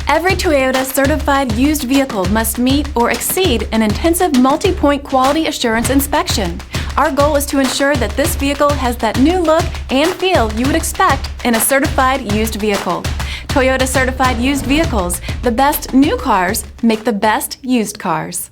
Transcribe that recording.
Every Toyota certified used vehicle must meet or exceed an intensive multi-point quality assurance inspection. Our goal is to ensure that this vehicle has that new look and feel you would expect in a certified used vehicle. Toyota certified used vehicles, the best new cars make the best used cars.